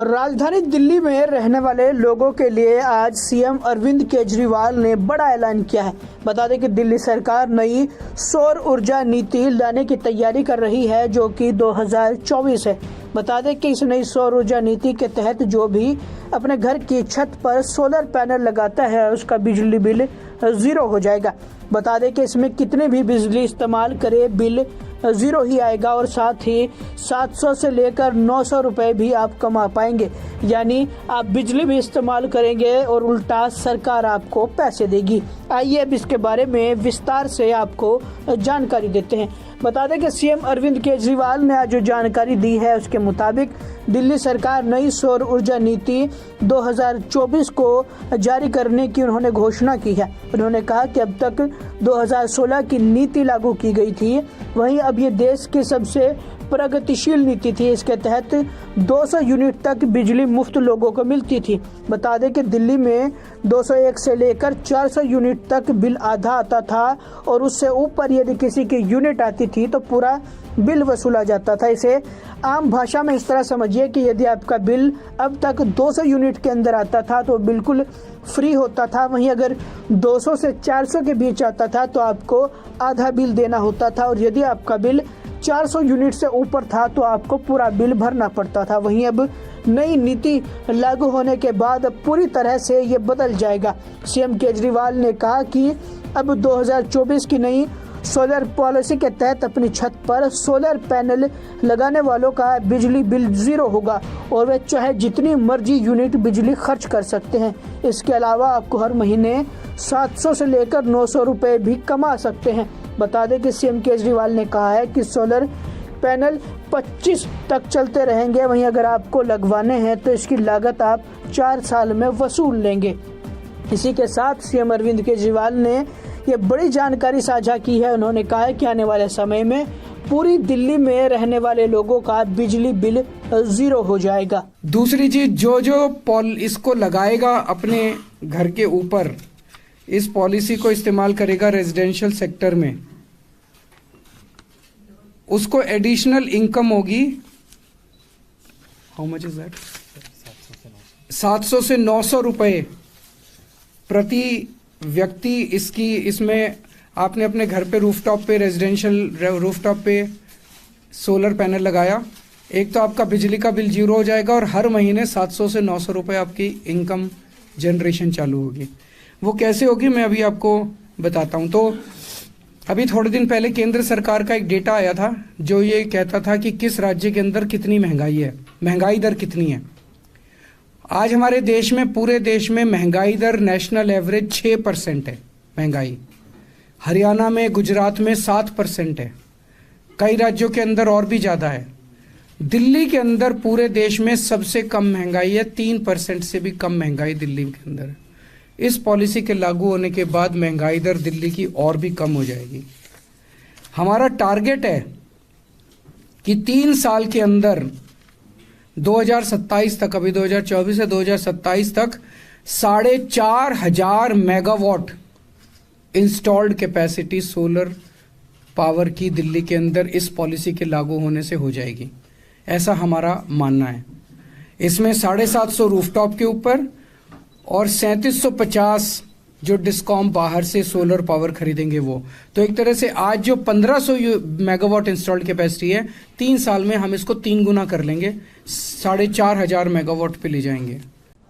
राजधानी दिल्ली में रहने वाले लोगों के लिए आज सीएम अरविंद केजरीवाल ने बड़ा ऐलान किया है। बता दें कि दिल्ली सरकार नई सौर ऊर्जा नीति लाने की तैयारी कर रही है, जो कि 2024 है। बता दें कि इस नई सौर ऊर्जा नीति के तहत जो भी अपने घर की छत पर सोलर पैनल लगाता है उसका बिजली बिल जीरो हो जाएगा। बता दें कि इसमें कितने भी बिजली इस्तेमाल करे बिल जीरो ही आएगा और साथ ही 700 से लेकर 900 रुपए भी आप कमा पाएंगे। यानी आप बिजली भी इस्तेमाल करेंगे और उल्टा सरकार आपको पैसे देगी। आइए अब इसके बारे में विस्तार से आपको जानकारी देते हैं। बता दें कि सीएम अरविंद केजरीवाल ने आज जो जानकारी दी है उसके मुताबिक दिल्ली सरकार नई सौर ऊर्जा नीति 2024 को जारी करने की उन्होंने घोषणा की है। उन्होंने कहा कि अब तक 2016 की नीति लागू की गई थी, वहीं अब ये देश की सबसे प्रगतिशील नीति थी। इसके तहत 200 यूनिट तक बिजली मुफ्त लोगों को मिलती थी। बता दें कि दिल्ली में 201 से लेकर 400 यूनिट तक बिल आधा आता था और उससे ऊपर यदि किसी की यूनिट आती थी तो पूरा बिल वसूला जाता था। इसे आम भाषा में इस तरह समझिए कि यदि आपका बिल अब तक 200 यूनिट के अंदर आता था तो बिल्कुल फ्री होता था, वहीं अगर 200 से 400 के बीच आता था तो आपको आधा बिल देना होता था, और यदि आपका बिल 400 यूनिट से ऊपर था तो आपको पूरा बिल भरना पड़ता था। वहीं अब नई नीति लागू होने के बाद पूरी तरह से ये बदल जाएगा। सीएम केजरीवाल ने कहा कि अब 2024 की नई सोलर पॉलिसी के तहत अपनी छत पर सोलर पैनल लगाने वालों का बिजली बिल जीरो होगा और वे चाहे जितनी मर्जी यूनिट बिजली खर्च कर सकते हैं। इसके अलावा आपको हर महीने 700 से लेकर 900 रुपए भी कमा सकते हैं। बता दें कि सीएम केजरीवाल ने कहा है कि सोलर पैनल 25 तक चलते रहेंगे, वहीं अगर आपको लगवाने हैं तो इसकी लागत आप 4 साल में वसूल लेंगे। इसी के साथ सीएम अरविंद केजरीवाल ने ये बड़ी जानकारी साझा की है। उन्होंने कहा है कि आने वाले समय में पूरी दिल्ली में रहने वाले लोगों का बिजली बिल जीरो हो जाएगा। दूसरी चीज, जो इसको लगाएगा अपने घर के ऊपर, इस पॉलिसी को इस्तेमाल करेगा रेजिडेंशियल सेक्टर में, उसको एडिशनल इनकम होगी। How much is that? 700 से 900 रुपए प्रति व्यक्ति। इसमें आपने अपने घर पे रूफटॉप पे, रेजिडेंशियल रूफटॉप पे सोलर पैनल लगाया, एक तो आपका बिजली का बिल जीरो हो जाएगा और हर महीने 700 से 900 रुपए आपकी इनकम जनरेशन चालू होगी। वो कैसे होगी मैं अभी आपको बताता हूँ। तो अभी थोड़े दिन पहले केंद्र सरकार का एक डेटा आया था जो ये कहता था कि किस राज्य के अंदर कितनी महंगाई है, महंगाई दर कितनी है। आज हमारे देश में, पूरे देश में महंगाई दर नेशनल एवरेज 6% है महंगाई। हरियाणा में, गुजरात में 7% है, कई राज्यों के अंदर और भी ज़्यादा है। दिल्ली के अंदर पूरे देश में सबसे कम महंगाई है, 3% से भी कम महंगाई दिल्ली के अंदर है। इस पॉलिसी के लागू होने के बाद महंगाई दर दिल्ली की और भी कम हो जाएगी। हमारा टारगेट है कि 3 साल के अंदर 2027 तक, अभी 2024 से 2027 तक 4,500 megawatt installed capacity solar power की दिल्ली के अंदर इस पॉलिसी के लागू होने से हो जाएगी, ऐसा हमारा मानना है। इसमें 750 रूफटॉप के ऊपर और 3750 जो डिस्कॉम बाहर से सोलर पावर खरीदेंगे वो। तो एक तरह से आज जो 1500 मेगावाट इंस्टॉल्ड कैपेसिटी है, 3 साल में हम इसको 3 गुना कर लेंगे, 4,500 मेगावाट पे ले जाएंगे।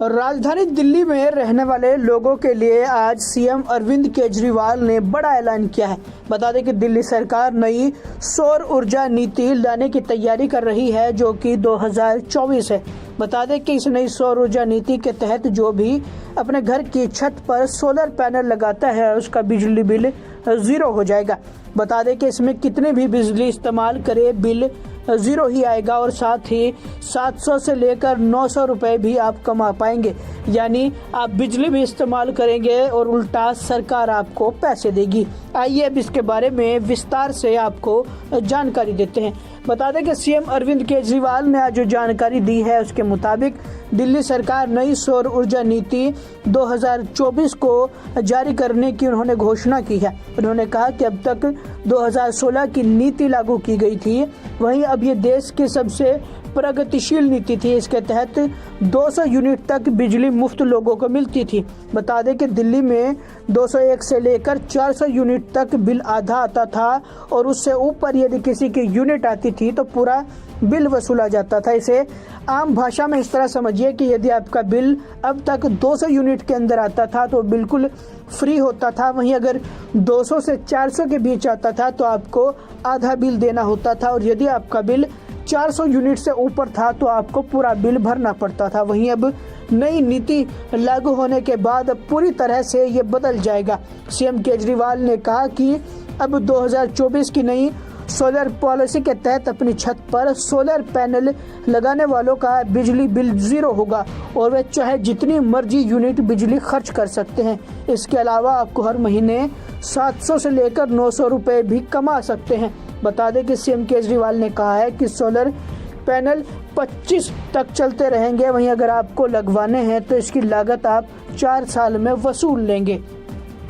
राजधानी दिल्ली में रहने वाले लोगों के लिए आज सीएम अरविंद केजरीवाल ने बड़ा ऐलान किया है। बता दें कि दिल्ली सरकार नई सौर ऊर्जा नीति लाने की तैयारी कर रही है, जो कि 2024 है। बता दें कि इस नई सौर ऊर्जा नीति के तहत जो भी अपने घर की छत पर सोलर पैनल लगाता है उसका बिजली बिल जीरो हो जाएगा। बता दें कि इसमें कितने भी बिजली इस्तेमाल करे बिल जीरो ही आएगा और साथ ही 700 से लेकर 900 रुपए भी आप कमा पाएंगे। यानी आप बिजली भी इस्तेमाल करेंगे और उल्टा सरकार आपको पैसे देगी। आइए अब इसके बारे में विस्तार से आपको जानकारी देते हैं। बता दें कि सीएम अरविंद केजरीवाल ने आज जो जानकारी दी है उसके मुताबिक दिल्ली सरकार नई सौर ऊर्जा नीति 2024 को जारी करने की उन्होंने घोषणा की है। उन्होंने कहा कि अब तक 2016 की नीति लागू की गई थी, वहीं अब ये देश की सबसे प्रगतिशील नीति थी। इसके तहत 200 यूनिट तक बिजली मुफ्त लोगों को मिलती थी। बता दें कि दिल्ली में 201 से लेकर 400 यूनिट तक बिल आधा आता था और उससे ऊपर यदि किसी की यूनिट आती थी तो पूरा बिल वसूला जाता था। इसे आम भाषा में इस तरह समझिए कि यदि आपका बिल अब तक 200 यूनिट के अंदर आता था तो बिल्कुल फ्री होता था। वहीं अगर 200 से 400 के बीच आता था तो आपको आधा बिल देना होता था और यदि आपका बिल 400 यूनिट से ऊपर था तो आपको पूरा बिल भरना पड़ता था। वहीं अब नई नीति लागू होने के बाद पूरी तरह से ये बदल जाएगा। सीएम केजरीवाल ने कहा कि अब 2024 की नई सोलर पॉलिसी के तहत अपनी छत पर सोलर पैनल लगाने वालों का बिजली बिल जीरो होगा और वे चाहे जितनी मर्जी यूनिट बिजली खर्च कर सकते हैं। इसके अलावा आपको हर महीने 700 से लेकर 900 रुपए भी कमा सकते हैं। बता दें कि सीएम केजरीवाल ने कहा है कि सोलर पैनल 25 तक चलते रहेंगे। वहीं अगर आपको लगवाने हैं तो इसकी लागत आप 4 साल में वसूल लेंगे।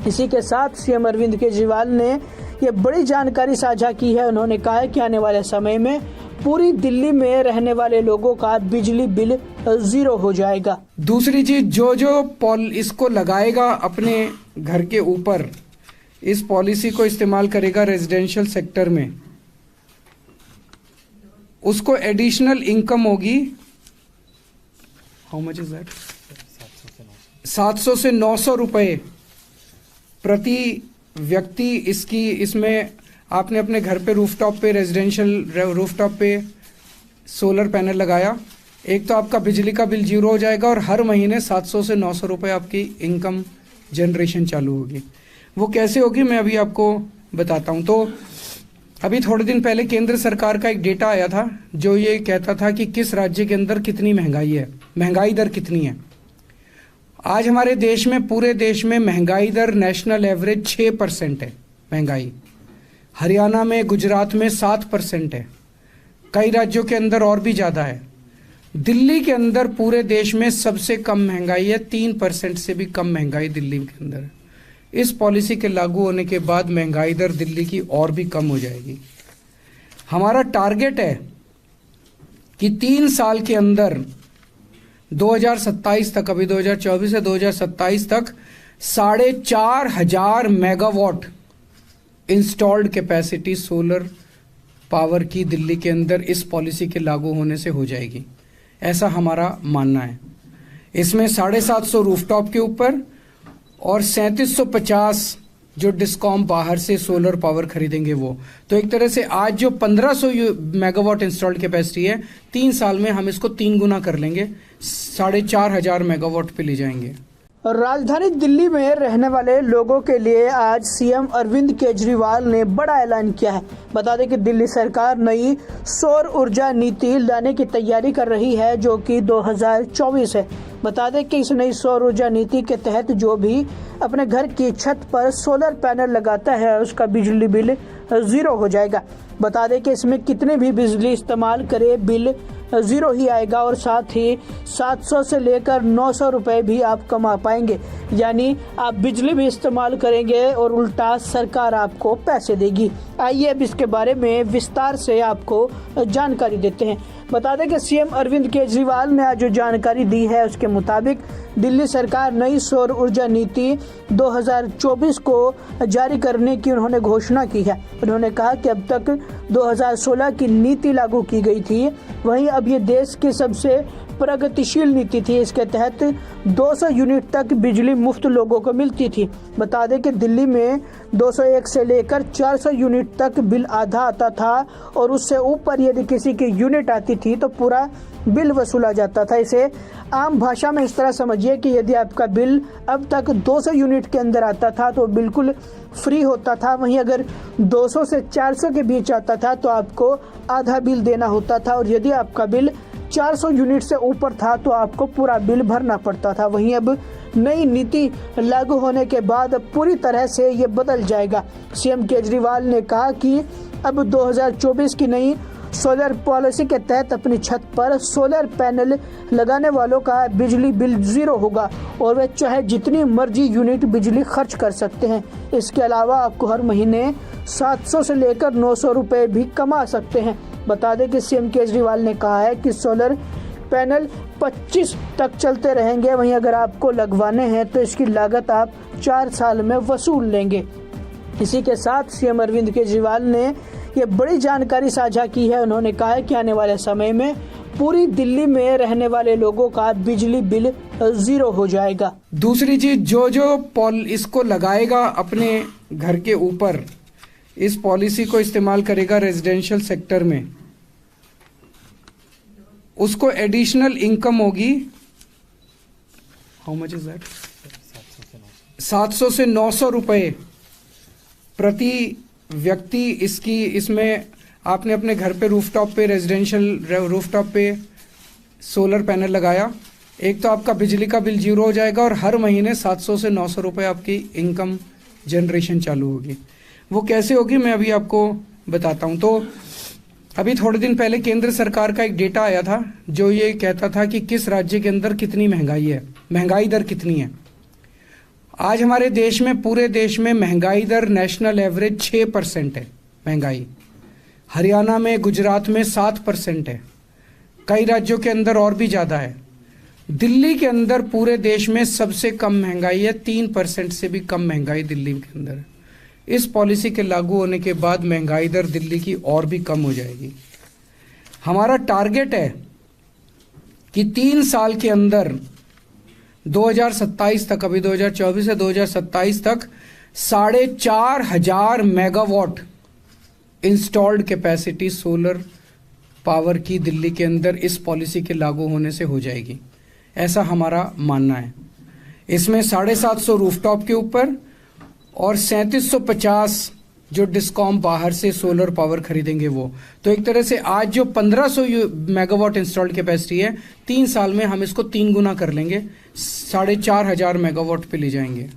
इसी के साथ सीएम अरविंद केजरीवाल ने ये बड़ी जानकारी साझा की है। उन्होंने कहा है कि आने वाले समय में पूरी दिल्ली में रहने वाले लोगों का बिजली बिल जीरो हो जाएगा। दूसरी चीज, जो इसको लगाएगा अपने घर के ऊपर, इस पॉलिसी को इस्तेमाल करेगा रेजिडेंशियल सेक्टर में, उसको एडिशनल इनकम होगी। How much is that? 700 से 900 रुपए प्रति व्यक्ति। इसमें आपने अपने घर पे रूफटॉप पे, रेजिडेंशियल रूफटॉप पे सोलर पैनल लगाया, एक तो आपका बिजली का बिल जीरो हो जाएगा और हर महीने 700 से 900 रुपए आपकी इनकम जनरेशन चालू होगी। वो कैसे होगी मैं अभी आपको बताता हूँ। तो अभी थोड़े दिन पहले केंद्र सरकार का एक डेटा आया था जो ये कहता था कि किस राज्य के अंदर कितनी महंगाई है, महंगाई दर कितनी है। आज हमारे देश में, पूरे देश में महंगाई दर नेशनल एवरेज 6% है महंगाई। हरियाणा में, गुजरात में 7% है। कई राज्यों के अंदर और भी ज़्यादा है। दिल्ली के अंदर पूरे देश में सबसे कम महंगाई है, 3% से भी कम महंगाई दिल्ली के अंदर है। इस पॉलिसी के लागू होने के बाद महंगाई दर दिल्ली की और भी कम हो जाएगी। हमारा टारगेट है कि 3 साल के अंदर 2027 तक, अभी 2024 से 2027 तक 4,500 megawatt installed capacity solar power की दिल्ली के अंदर इस पॉलिसी के लागू होने से हो जाएगी, ऐसा हमारा मानना है। इसमें 750 रूफटॉप के ऊपर और 3750 जो डिस्कॉम बाहर से सोलर पावर खरीदेंगे वो। तो एक तरह से आज जो 1500 मेगावाट इंस्टॉल्ड कैपेसिटी है, 3 साल में हम इसको 3 गुना कर लेंगे, 4,500 मेगावाट पे ले जाएंगे। राजधानी दिल्ली में रहने वाले लोगों के लिए आज सीएम अरविंद केजरीवाल ने बड़ा ऐलान किया है। बता दें कि दिल्ली सरकार नई सौर ऊर्जा नीति लाने की तैयारी कर रही है जो कि 2024 है। बता दें कि इस नई सौर ऊर्जा नीति के तहत जो भी अपने घर की छत पर सोलर पैनल लगाता है उसका बिजली बिल जीरो हो जाएगा। बता दें कि इसमें कितने भी बिजली इस्तेमाल करे बिल जीरो ही आएगा और साथ ही 700 से लेकर 900 रुपए भी आप कमा पाएंगे। यानी आप बिजली भी इस्तेमाल करेंगे और उल्टा सरकार आपको पैसे देगी। आइए अब इसके बारे में विस्तार से आपको जानकारी देते हैं। बता दें कि सीएम अरविंद केजरीवाल ने आज जो जानकारी दी है उसके मुताबिक दिल्ली सरकार नई सौर ऊर्जा नीति 2024 को जारी करने की उन्होंने घोषणा की है। उन्होंने कहा कि अब तक 2016 की नीति लागू की गई थी, वहीं अब ये देश की सबसे प्रगतिशील नीति थी। इसके तहत 200 यूनिट तक बिजली मुफ्त लोगों को मिलती थी। बता दें कि दिल्ली में 201 से लेकर 400 यूनिट तक बिल आधा आता था और उससे ऊपर यदि किसी की यूनिट आती थी तो पूरा बिल वसूला जाता था। इसे आम भाषा में इस तरह समझिए कि यदि आपका बिल अब तक 200 यूनिट के अंदर आता था तो बिल्कुल फ्री होता था। वहीं अगर 200 से 400 के बीच आता था तो आपको आधा बिल देना होता था और यदि आपका बिल 400 यूनिट से ऊपर था तो आपको पूरा बिल भरना पड़ता था। वहीं अब नई नीति लागू होने के बाद पूरी तरह से ये बदल जाएगा। सीएम केजरीवाल ने कहा कि अब 2024 की नई सोलर पॉलिसी के तहत अपनी छत पर सोलर पैनल लगाने वालों का बिजली बिल जीरो होगा और वे चाहे जितनी मर्जी यूनिट बिजली खर्च कर सकते हैं। इसके अलावा आपको हर महीने 700 से लेकर 900 रुपए भी कमा सकते हैं। बता दें कि सीएम केजरीवाल ने कहा है कि सोलर पैनल 25 तक चलते रहेंगे, वहीं अगर आपको लगवाने हैं तो इसकी लागत आप 4 साल में वसूल लेंगे। इसी के साथ सीएम अरविंद केजरीवाल ने ये बड़ी जानकारी साझा की है। उन्होंने कहा है कि आने वाले समय में पूरी दिल्ली में रहने वाले लोगों का बिजली बिल 0 हो जाएगा। दूसरी चीज, जो इसको लगाएगा अपने घर के ऊपर, इस पॉलिसी को इस्तेमाल करेगा रेजिडेंशियल सेक्टर में, उसको एडिशनल इनकम होगी। How much is that? 700 से 900 रुपए प्रति व्यक्ति। इसमें आपने अपने घर पे रूफटॉप पे, रेजिडेंशियल रूफटॉप पे सोलर पैनल लगाया, एक तो आपका बिजली का बिल 0 हो जाएगा और हर महीने 700 से 900 रुपए आपकी इनकम जनरेशन चालू होगी। वो कैसे होगी मैं अभी आपको बताता हूँ। तो अभी थोड़े दिन पहले केंद्र सरकार का एक डेटा आया था जो ये कहता था कि किस राज्य के अंदर कितनी महंगाई है, महंगाई दर कितनी है। आज हमारे देश में, पूरे देश में महंगाई दर नेशनल एवरेज 6% है महंगाई। हरियाणा में, गुजरात में 7% है, कई राज्यों के अंदर और भी ज़्यादा है। दिल्ली के अंदर पूरे देश में सबसे कम महंगाई है, 3% से भी कम महंगाई दिल्ली के अंदर है। इस पॉलिसी के लागू होने के बाद महंगाई दर दिल्ली की और भी कम हो जाएगी। हमारा टारगेट है कि 3 साल के अंदर 2027 तक, अभी 2024 से 2027 तक 4,500 megawatt installed capacity solar power की दिल्ली के अंदर इस पॉलिसी के लागू होने से हो जाएगी, ऐसा हमारा मानना है। इसमें 750 रूफटॉप के ऊपर और 3750 जो डिस्कॉम बाहर से सोलर पावर खरीदेंगे वो। तो एक तरह से आज जो 1500 मेगावाट इंस्टॉल्ड कैपेसिटी है, 3 साल में हम इसको 3 गुना कर लेंगे, 4,500 मेगावाट पे ले जाएंगे।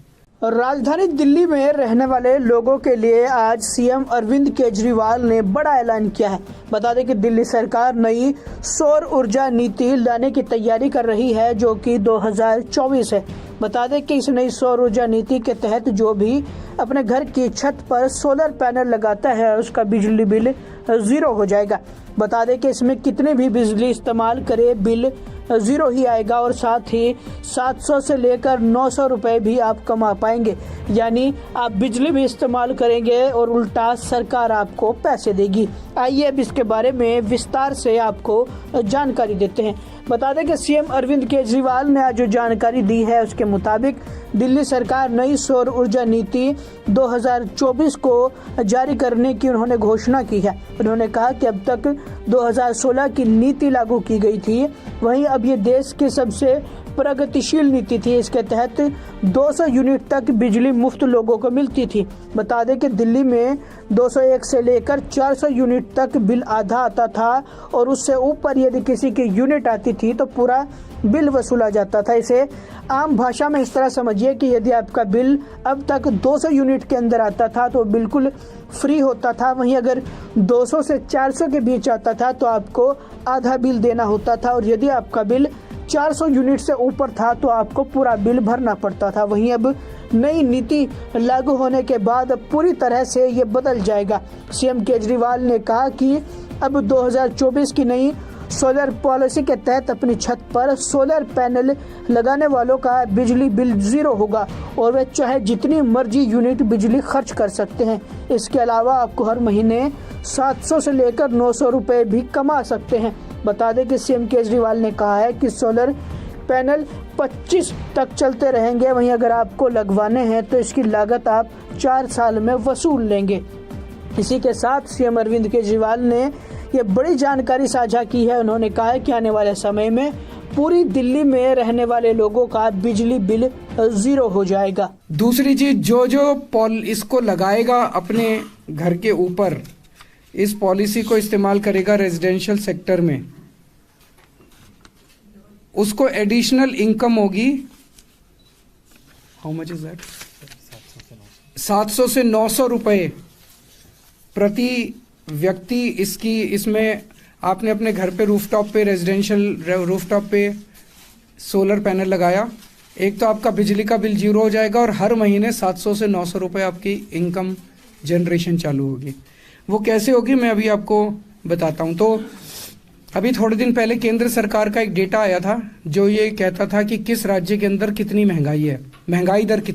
राजधानी दिल्ली में रहने वाले लोगों के लिए आज सीएम अरविंद केजरीवाल ने बड़ा ऐलान किया है। बता दें कि दिल्ली सरकार नई सौर ऊर्जा नीति लाने की तैयारी कर रही है जो कि 2024 है। बता दें कि इस नई सौर ऊर्जा नीति के तहत जो भी अपने घर की छत पर सोलर पैनल लगाता है उसका बिजली बिल 0 हो जाएगा। बता दें कि इसमें कितने भी बिजली इस्तेमाल करे बिल 0 ही आएगा और साथ ही 700 से लेकर 900 रुपए भी आप कमा पाएंगे, यानी आप बिजली भी इस्तेमाल करेंगे और उल्टा सरकार आपको पैसे देगी। आइए अब इसके बारे में विस्तार से आपको जानकारी देते हैं। बता दें कि सीएम अरविंद केजरीवाल ने आज जो जानकारी दी है उसके मुताबिक दिल्ली सरकार नई सौर ऊर्जा नीति 2024 को जारी करने की उन्होंने घोषणा की है। उन्होंने कहा कि अब तक 2016 की नीति लागू की गई थी, वहीं अब ये देश की सबसे प्रगतिशील नीति थी। इसके तहत 200 यूनिट तक बिजली मुफ्त लोगों को मिलती थी। बता दें कि दिल्ली में 201 से लेकर 400 यूनिट तक बिल आधा आता था और उससे ऊपर यदि किसी की यूनिट आती थी तो पूरा बिल वसूला जाता था। इसे आम भाषा में इस तरह समझिए कि यदि आपका बिल अब तक 200 यूनिट के अंदर आता था तो बिल्कुल फ्री होता था, वहीं अगर 200 से 400 के बीच आता था तो आपको आधा बिल देना होता था, और यदि आपका बिल 400 यूनिट से ऊपर था तो आपको पूरा बिल भरना पड़ता था। वहीं अब नई नीति लागू होने के बाद पूरी तरह से ये बदल जाएगा। सीएम केजरीवाल ने कहा कि अब 2024 की नई सोलर पॉलिसी के तहत अपनी छत पर सोलर पैनल लगाने वालों का बिजली बिल 0 होगा और वे चाहे जितनी मर्जी यूनिट बिजली खर्च कर सकते हैं। इसके अलावा आपको हर महीने 700 से लेकर 900 रुपए भी कमा सकते हैं। बता दें कि सीएम केजरीवाल ने कहा है कि सोलर पैनल 25 तक चलते रहेंगे, वहीं अगर आपको लगवाने हैं तो इसकी लागत आप 4 साल में वसूल लेंगे। इसी के साथ सीएम अरविंद केजरीवाल ने ये बड़ी जानकारी साझा की है। उन्होंने कहा है कि आने वाले समय में पूरी दिल्ली में रहने वाले लोगों का बिजली बिल 0 हो जाएगा। दूसरी चीज, जो इसको लगाएगा अपने घर के ऊपर, इस पॉलिसी को इस्तेमाल करेगा रेजिडेंशियल सेक्टर में, उसको एडिशनल इनकम होगी। How much is that? 700 से 900 रुपए प्रति व्यक्ति। इसमें आपने अपने घर पे रूफटॉप पे, रेजिडेंशियल रूफटॉप पे सोलर पैनल लगाया, एक तो आपका बिजली का बिल 0 हो जाएगा और हर महीने 700 से 900 रुपए आपकी इनकम जनरेशन चालू होगी। वो कैसे होगी मैं अभी आपको बताता हूँ। तो अभी थोड़े दिन पहले केंद्र सरकार का एक डेटा आया था जो ये कहता था कि किस राज्य के अंदर कितनी महंगाई है, महंगाई दर कितनी